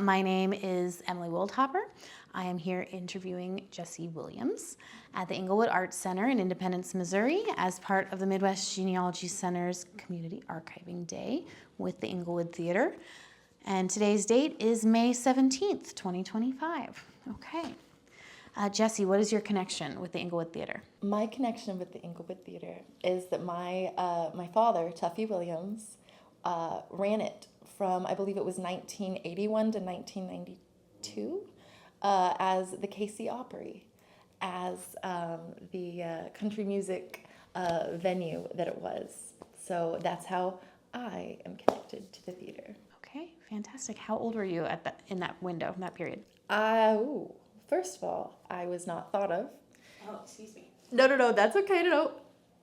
My name is Emily Wildhopper. I am here interviewing Jesse Williams at the Inglewood Arts Center in Independence, Missouri, as part of the Midwest Genealogy Center's Community Archiving Day with the Inglewood Theater. And today's date is May 17th, 2025. Okay. Jesse, what is your connection with the Inglewood Theater? My connection with the Inglewood Theater is that my father, Tuffy Williams, ran it from, I believe it was 1981 to 1992, as the Casey Opry, as the country music venue that it was. So that's how I am connected to the theater. Okay, fantastic. How old were you in that window, in that period? First of all, I was not thought of. Oh, excuse me. No, that's okay. No.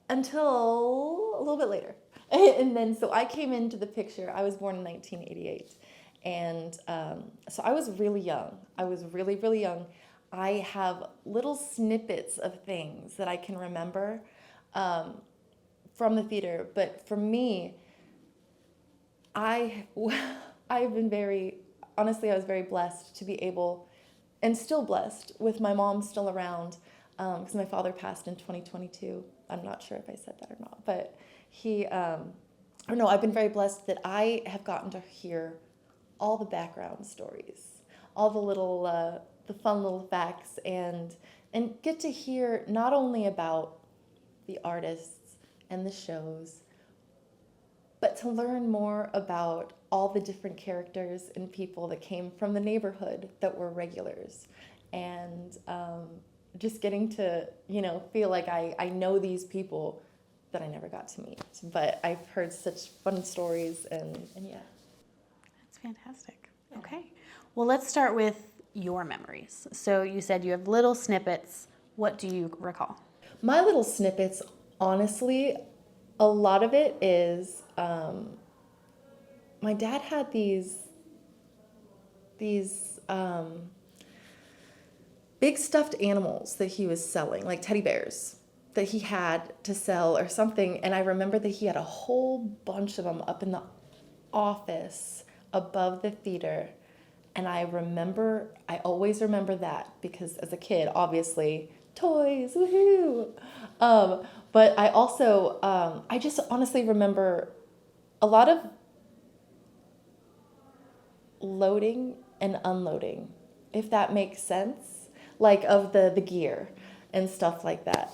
Until a little bit later. And then, so I came into the picture. I was born in 1988. And so I was really young. I was really, really young. I have little snippets of things that I can remember from the theater. But for me, I've been honestly, I was very blessed to be able, and still blessed, with my mom still around, because my father passed in 2022. I'm not sure if I said that or not, but I've been very blessed that I have gotten to hear all the background stories, all the little, the fun little facts, and get to hear not only about the artists and the shows, but to learn more about all the different characters and people that came from the neighborhood that were regulars, and just getting to, feel like I know these people that I never got to meet. But I've heard such fun stories, and yeah. That's fantastic. Yeah. Okay. Well, let's start with your memories. So you said you have little snippets. What do you recall? My little snippets, honestly, a lot of it is, my dad had these big stuffed animals that he was selling, like teddy bears, that he had to sell or something. And I remember that he had a whole bunch of them up in the office above the theater. And I always remember that, because as a kid, obviously, toys, woohoo! But I also, I just honestly remember a lot of loading and unloading, if that makes sense, like of the gear and stuff like that,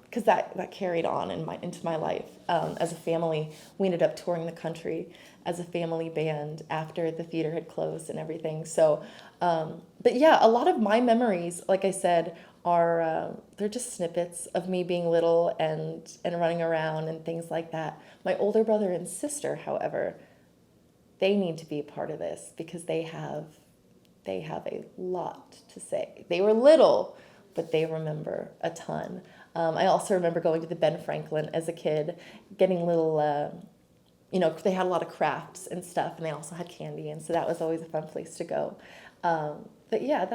because that carried on into my life. As a family, we ended up touring the country as a family band after the theater had closed and everything. So, but yeah, a lot of my memories, like I said, are they're just snippets of me being little and running around and things like that. My older brother and sister, however, they need to be a part of this, because they have a lot to say. They were little, but they remember a ton. I also remember going to the Ben Franklin as a kid, getting little, they had a lot of crafts and stuff, and they also had candy, and so that was always a fun place to go. But yeah,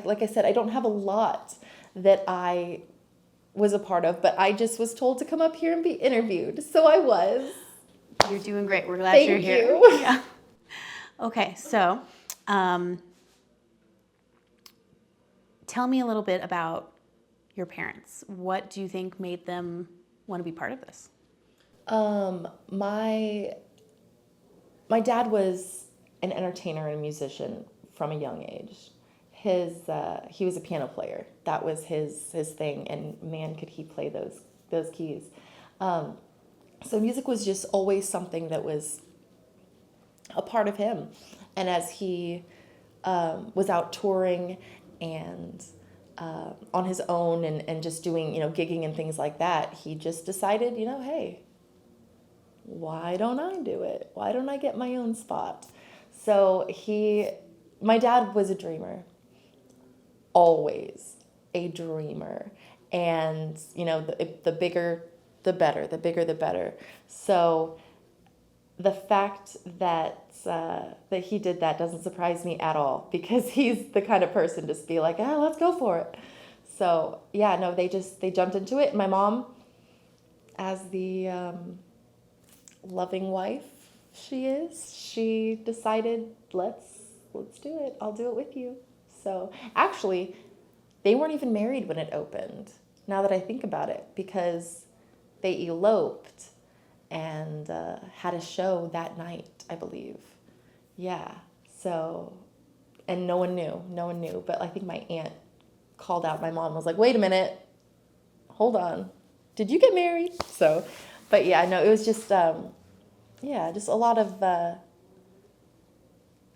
like I said, I don't have a lot that I was a part of, but I just was told to come up here and be interviewed, so I was. You're doing great. We're glad you're here. Thank you. Yeah. Okay, so tell me a little bit about your parents. What do you think made them want to be part of this? My dad was an entertainer and a musician from a young age. He was a piano player. That was his thing, and man, could he play those keys. So music was just always something that was a part of him. And as he was out touring and on his own and just doing, gigging and things like that, he just decided, hey, why don't I do it? Why don't I get my own spot? So my dad was a dreamer, always a dreamer. And, the bigger, the better, the bigger, the better. So the fact that he did that doesn't surprise me at all, because he's the kind of person to just be like, let's go for it. So yeah, no, they jumped into it. My mom, as the loving wife she decided, let's let's do it. I'll do it with you. So actually, they weren't even married when it opened, now that I think about it, because they eloped and had a show that night, I believe. Yeah. So, and no one knew. But I think my aunt called out my mom, was like, wait a minute, hold on. Did you get married? So, but yeah, no, it was just, just a lot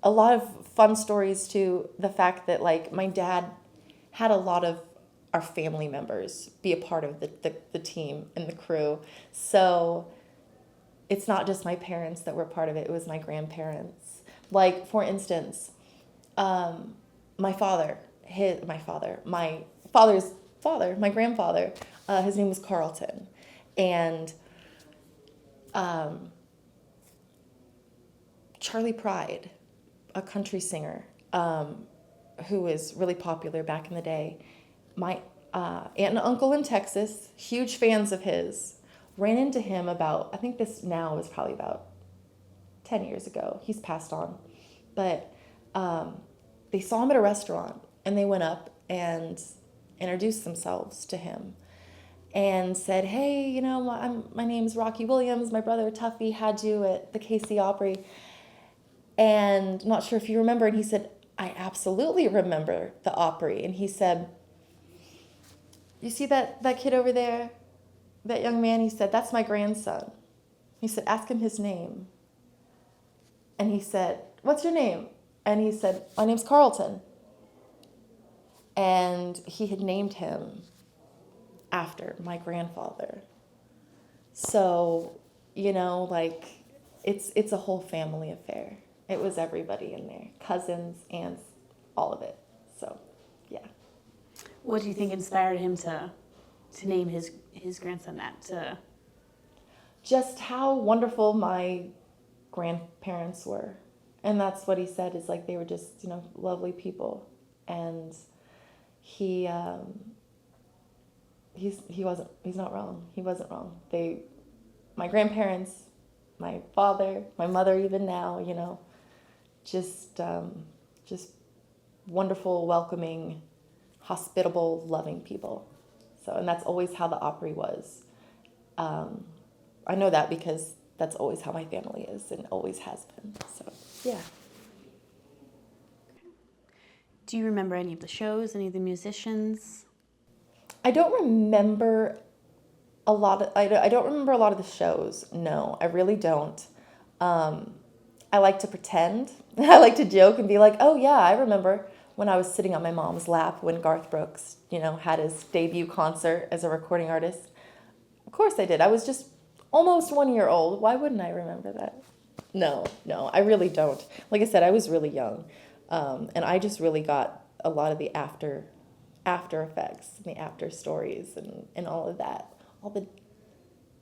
of fun stories too. The fact that like my dad had a lot of our family members be a part of the team and the crew. So it's not just my parents that were part of it. It was my grandparents. Like, for instance, my father's father, my grandfather, his name was Carlton. And Charlie Pride, a country singer, who was really popular back in the day, my aunt and uncle in Texas, huge fans of his, ran into him about, I think this now was probably about 10 years ago. He's passed on. But they saw him at a restaurant, and they went up and introduced themselves to him and said, hey, you know, my name's Rocky Williams. My brother Tuffy had you at the KC Opry. And I'm not sure if you remember. And he said, I absolutely remember the Opry. And he said, you see that kid over there? That young man? He said, that's my grandson. He said, ask him his name. And he said, what's your name? And he said, my name's Carlton. And he had named him after my grandfather. So, you know, like, it's a whole family affair. It was everybody in there, cousins, aunts, all of it. So, yeah. What do you think inspired him to name his grandson that? Just how wonderful my grandparents were. And that's what he said, is like they were just, you know, lovely people. And he's not wrong. He wasn't wrong. My grandparents, my father, my mother even now, you know, just wonderful, welcoming, hospitable, loving people. So, and that's always how the Opry was. I know that because that's always how my family is and always has been. So, yeah. Do you remember any of the shows, any of the musicians? I don't remember a lot of the shows. No, I really don't. I like to pretend. I like to joke and be like, oh yeah, I remember when I was sitting on my mom's lap when Garth Brooks, you know, had his debut concert as a recording artist. Of course I did. I was just almost 1 year old. Why wouldn't I remember that? No, I really don't. Like I said, I was really young. And I just really got a lot of the after effects, and the after stories, and all of that, all the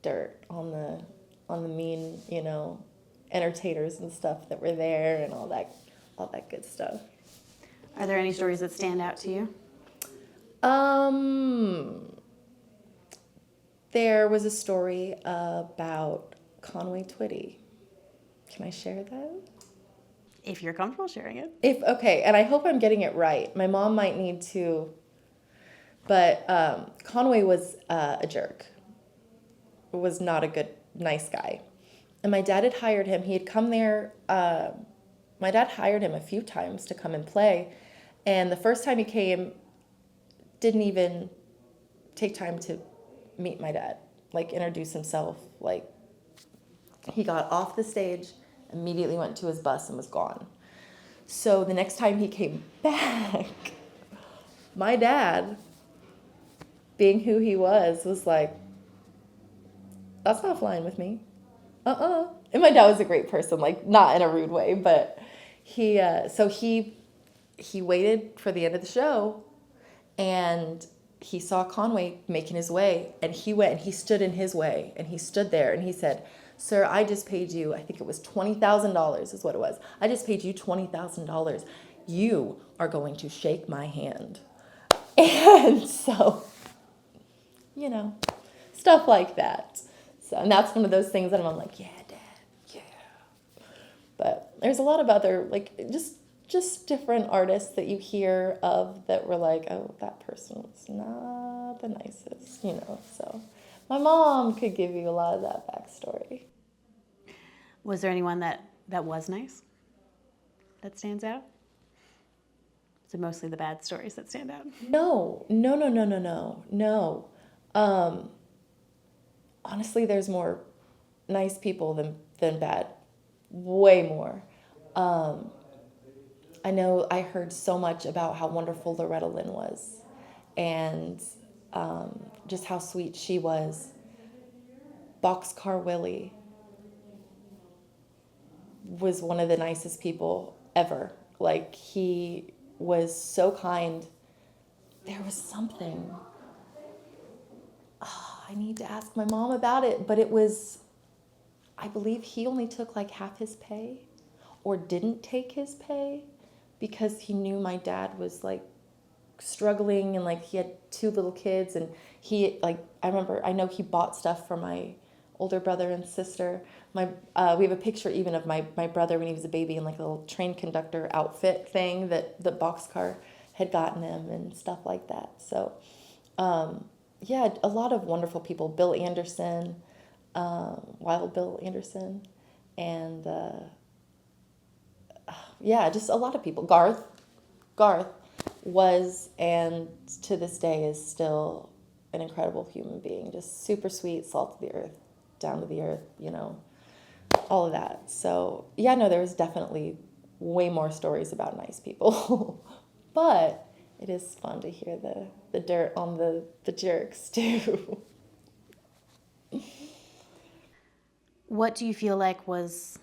dirt on the mean, you know, entertainers and stuff that were there, and all that good stuff. Are there any stories that stand out to you? There was a story about Conway Twitty. Can I share that? If you're comfortable sharing it. Okay, and I hope I'm getting it right. My mom might need to, but Conway was a jerk. Was not a nice guy. And my dad had hired him. He had come there. My dad hired him a few times to come and play. And the first time he came, didn't even take time to meet my dad, like introduce himself. Like, he got off the stage, immediately went to his bus and was gone. So the next time he came back, my dad, being who he was like, that's not flying with me. And my dad was a great person, like, not in a rude way, but he waited for the end of the show, and he saw Conway making his way, and he went and he stood in his way, and he stood there, and he said, sir, I just paid you, I think it was $20,000 is what it was. I just paid you $20,000. You are going to shake my hand. And so, you know, stuff like that. So, and that's one of those things that I'm like, yeah, Dad, yeah. But there's a lot of other, like, just just different artists that you hear of that were like, oh, that person was not the nicest, you know. So my mom could give you a lot of that backstory. Was there anyone that was nice that stands out? Is it mostly the bad stories that stand out? No, no, no, no, no, no, no. Honestly, there's more nice people than bad, way more. I know I heard so much about how wonderful Loretta Lynn was, and just how sweet she was. Boxcar Willie was one of the nicest people ever. Like, he was so kind. There was something. Oh, I need to ask my mom about it, but it was, I believe he only took like half his pay, or didn't take his pay, because he knew my dad was like struggling, and like he had 2 little kids, and he, like, I know he bought stuff for my older brother and sister. We have a picture even of my brother when he was a baby in like a little train conductor outfit thing that the Boxcar had gotten him and stuff like that. So yeah, a lot of wonderful people. Bill Anderson, Wild Bill Anderson, and yeah, just a lot of people. Garth was, and to this day is still, an incredible human being. Just super sweet, salt of the earth, down to the earth, you know, all of that. So yeah, no, there was definitely way more stories about nice people, but it is fun to hear the dirt on the jerks too. What do you feel like was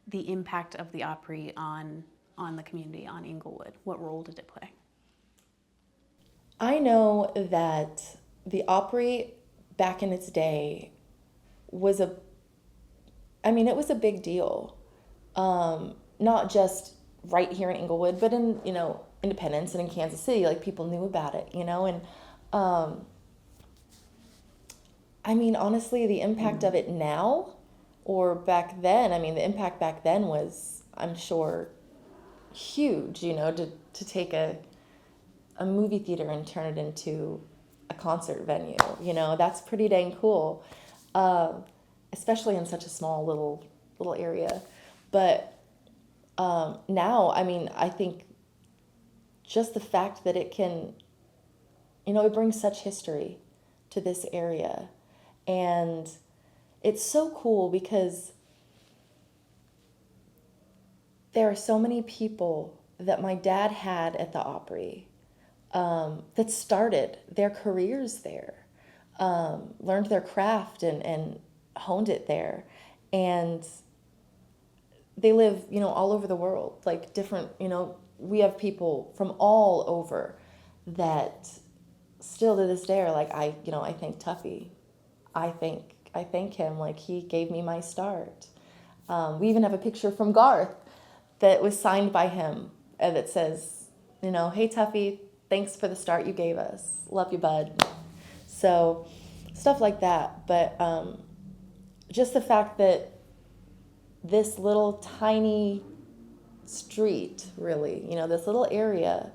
the impact of the Opry on the community, on Inglewood? What role did it play? I know that the Opry back in its day was it was a big deal. Not just right here in Inglewood, but in, you know, Independence and in Kansas City, like, people knew about it, you know, and honestly, the impact of it now or back then, the impact back then was, I'm sure, huge, you know, to take a movie theater and turn it into a concert venue, you know, that's pretty dang cool, especially in such a small little area. But now, I think just the fact that it can, you know, it brings such history to this area. And it's so cool because there are so many people that my dad had at the Opry that started their careers there, learned their craft and honed it there. And they live, you know, all over the world, like different, you know, we have people from all over that still to this day are like, I thank Tuffy. I thank him, like, he gave me my start. We even have a picture from Garth that was signed by him that says, you know, hey Tuffy, thanks for the start you gave us. Love you, bud. So stuff like that. But just the fact that this little tiny street, really, you know, this little area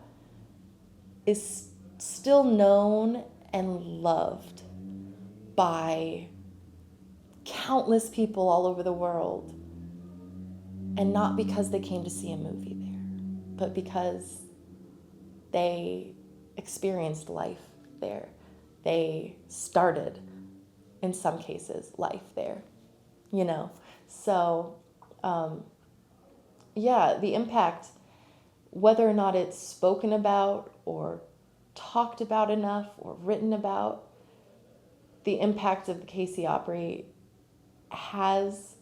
is still known and loved by countless people all over the world. And not because they came to see a movie there, but because they experienced life there. They started, in some cases, life there, you know. So, yeah, the impact, whether or not it's spoken about or talked about enough or written about, the impact of the KC Opry has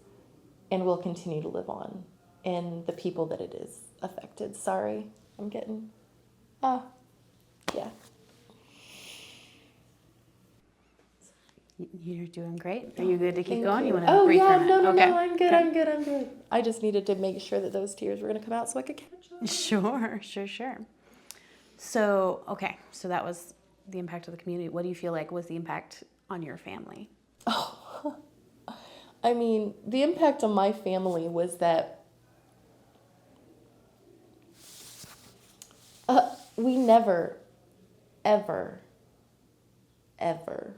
and will continue to live on in the people that it is affected. Sorry, I'm getting, yeah. You're doing great. Are you good to keep Thank going? you. Want to Oh breathe for a yeah, minute? no, Okay. I'm good, Okay. I'm good. I just needed to make sure that those tears were gonna come out so I could catch them. Sure. So, okay, so that was the impact of the community. What do you feel like was the impact on your family? The impact on my family was that we never, ever, ever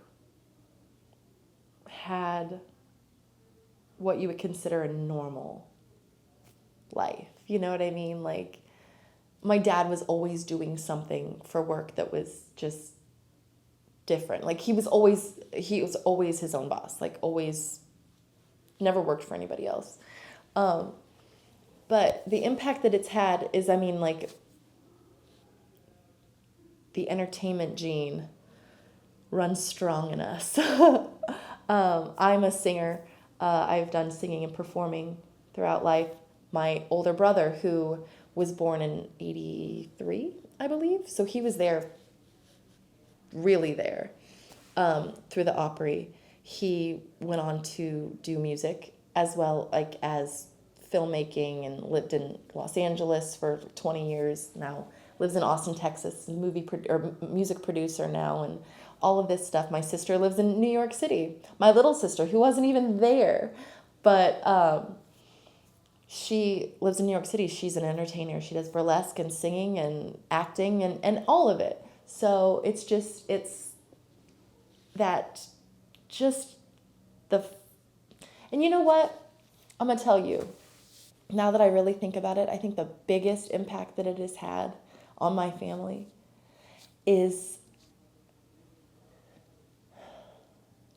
had what you would consider a normal life. You know what I mean? Like, my dad was always doing something for work that was just different. Like, he was always his own boss. Like, always, never worked for anybody else. But the impact that it's had is, I mean, like, the entertainment gene runs strong in us. I'm a singer. I've done singing and performing throughout life. My older brother, who was born in 83, I believe, so he was there, really there, through the Opry. He went on to do music as well, like, as filmmaking, and lived in Los Angeles for 20 years now. Lives in Austin, Texas, music producer now, and all of this stuff. My sister lives in New York City. My little sister, who wasn't even there, but she lives in New York City. She's an entertainer. She does burlesque and singing and acting and all of it. So it's that, just and you know what? I'm going to tell you, now that I really think about it, I think the biggest impact that it has had on my family is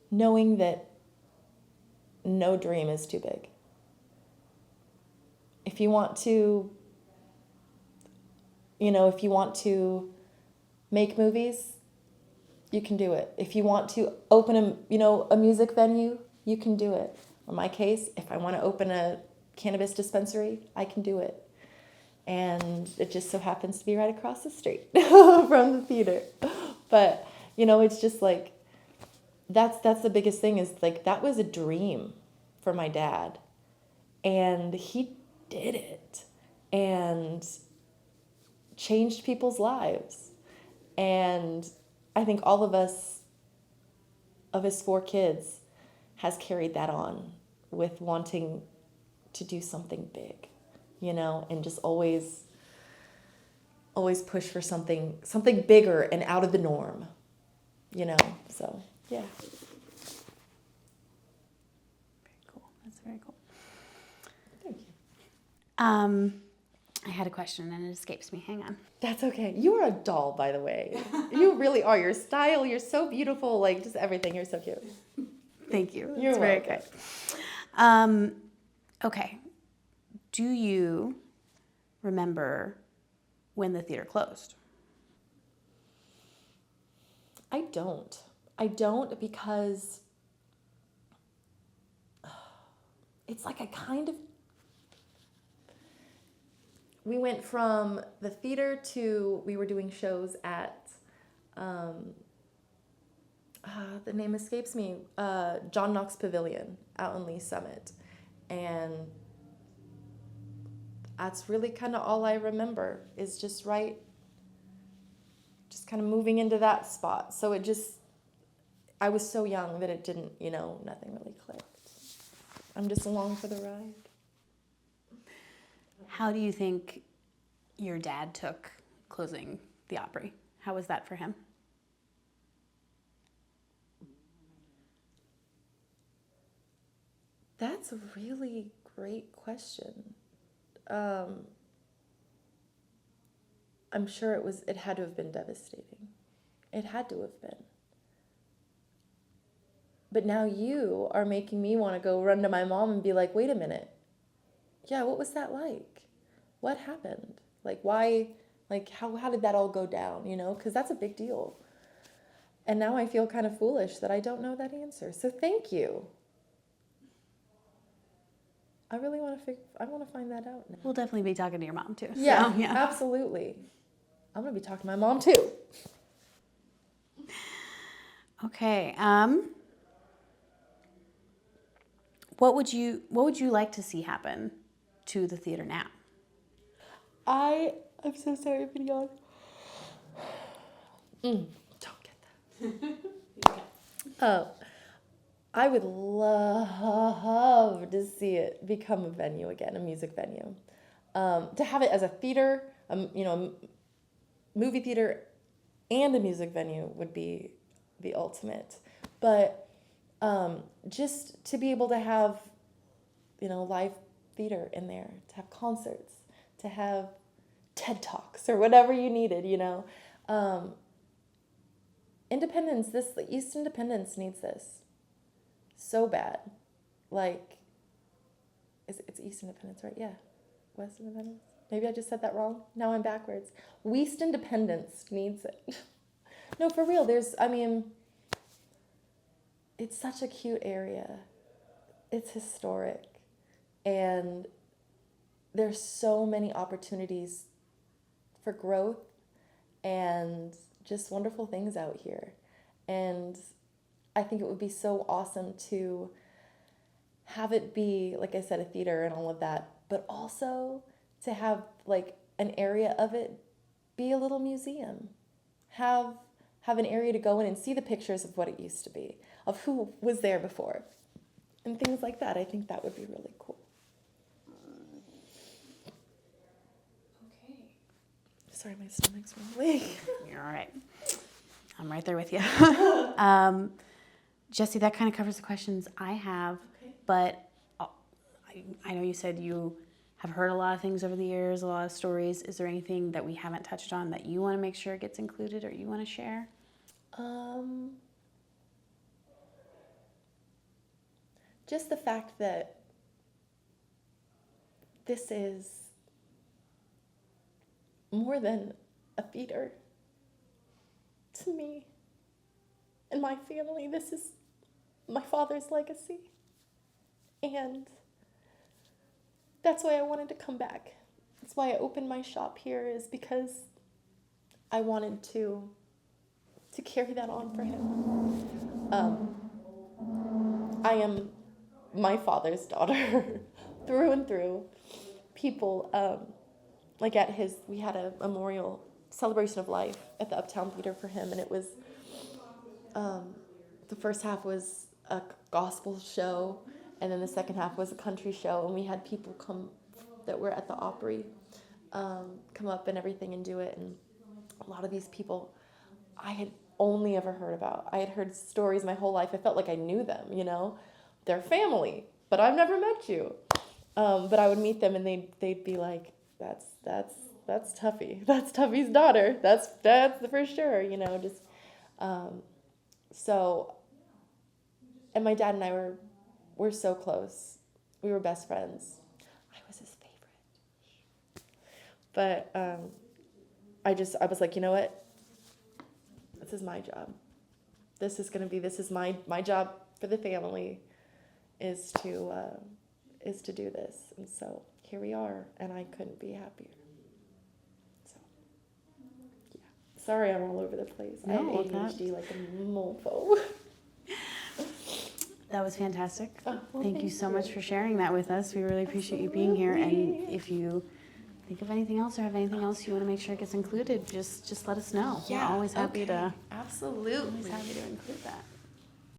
knowing that no dream is too big. If you want to, if you want to make movies, you can do it. If you want to open a music venue, you can do it. In my case, if I want to open a cannabis dispensary, I can do it. And it just so happens to be right across the street from the theater. But, it's just like, that's the biggest thing, is like, that was a dream for my dad. And he did it and changed people's lives. And I think all of us, of his 4 kids, has carried that on with wanting to do something big, and just always push for something bigger and out of the norm, so yeah. Very cool. That's very cool. Thank you. I had a question and it escapes me. Hang on. That's okay. You are a doll, by the way. You really are. Your style, you're so beautiful, like, just everything. You're so cute. Thank you. You're That's welcome. very good. Okay. Do you remember when the theater closed? I don't because it's like we went from the theater to, we were doing shows at, the name escapes me, John Knox Pavilion out in Lee Summit. And that's really kind of all I remember, is just kind of moving into that spot. So I was so young that it didn't, nothing really clicked. I'm just along for the ride. How do you think your dad took closing the Opry? How was that for him? That's a really great question. I'm sure it had to have been devastating. It had to have been. But now you are making me want to go run to my mom and be like, wait a minute. Yeah, what was that like? What happened? Like, why, like, how did that all go down, Because that's a big deal. And now I feel kind of foolish that I don't know that answer. So thank you. I really want to find that out now. We'll definitely be talking to your mom too. Yeah, So, yeah. absolutely. I'm going to be talking to my mom too. Okay. What would you like to see happen to the theater now? I'm so sorry, video. Don't get that. I would love to see it become a venue again, a music venue. To have it as a theater, movie theater and a music venue would be the ultimate. But just to be able to have, live theater in there, to have concerts, to have TED Talks or whatever you needed, Independence, the East Independence needs this so bad. Like, it's East Independence, right? Yeah. West Independence? Maybe I just said that wrong. Now I'm backwards. West Independence needs it. No, for real, it's such a cute area. It's historic. And there's so many opportunities for growth and just wonderful things out here. And I think it would be so awesome to have it be, like I said, a theater and all of that, but also to have like an area of it be a little museum. Have an area to go in and see the pictures of what it used to be, of who was there before, and things like that. I think that would be really cool. Okay. Sorry, my stomach's rumbling. You're all right. I'm right there with you. Jesse, that kind of covers the questions I have, Okay. but I know you said you have heard a lot of things over the years, a lot of stories. Is there anything that we haven't touched on that you want to make sure gets included or you want to share? Just the fact that this is more than a theater to me and my family. This is my father's legacy. And that's why I wanted to come back. That's why I opened my shop here, is because I wanted to carry that on for him. I am my father's daughter through and through. People, like we had a memorial celebration of life at the Uptown Theater for him, and it was, the first half was a gospel show, and then the second half was a country show, and we had people come that were at the Opry, come up and everything and do it, and a lot of these people I had only ever heard about. I had heard stories my whole life. I felt like I knew them, They're family, but I've never met you. But I would meet them and they'd be like, that's Tuffy. That's Tuffy's daughter. That's for sure, just so. And my dad and I were so close. We were best friends. I was his favorite. But I was like, you know what? This is my job. This is my job for the family is to do this. And so here we are, and I couldn't be happier. So yeah. Sorry I'm all over the place. I have ADHD like a mofo. That was fantastic. Well, thank you so much for sharing that with us. We really appreciate you being here. And if you think of anything else or have anything else you want to make sure gets included, just let us know. Yeah, We're always happy to Absolutely. always happy to include that.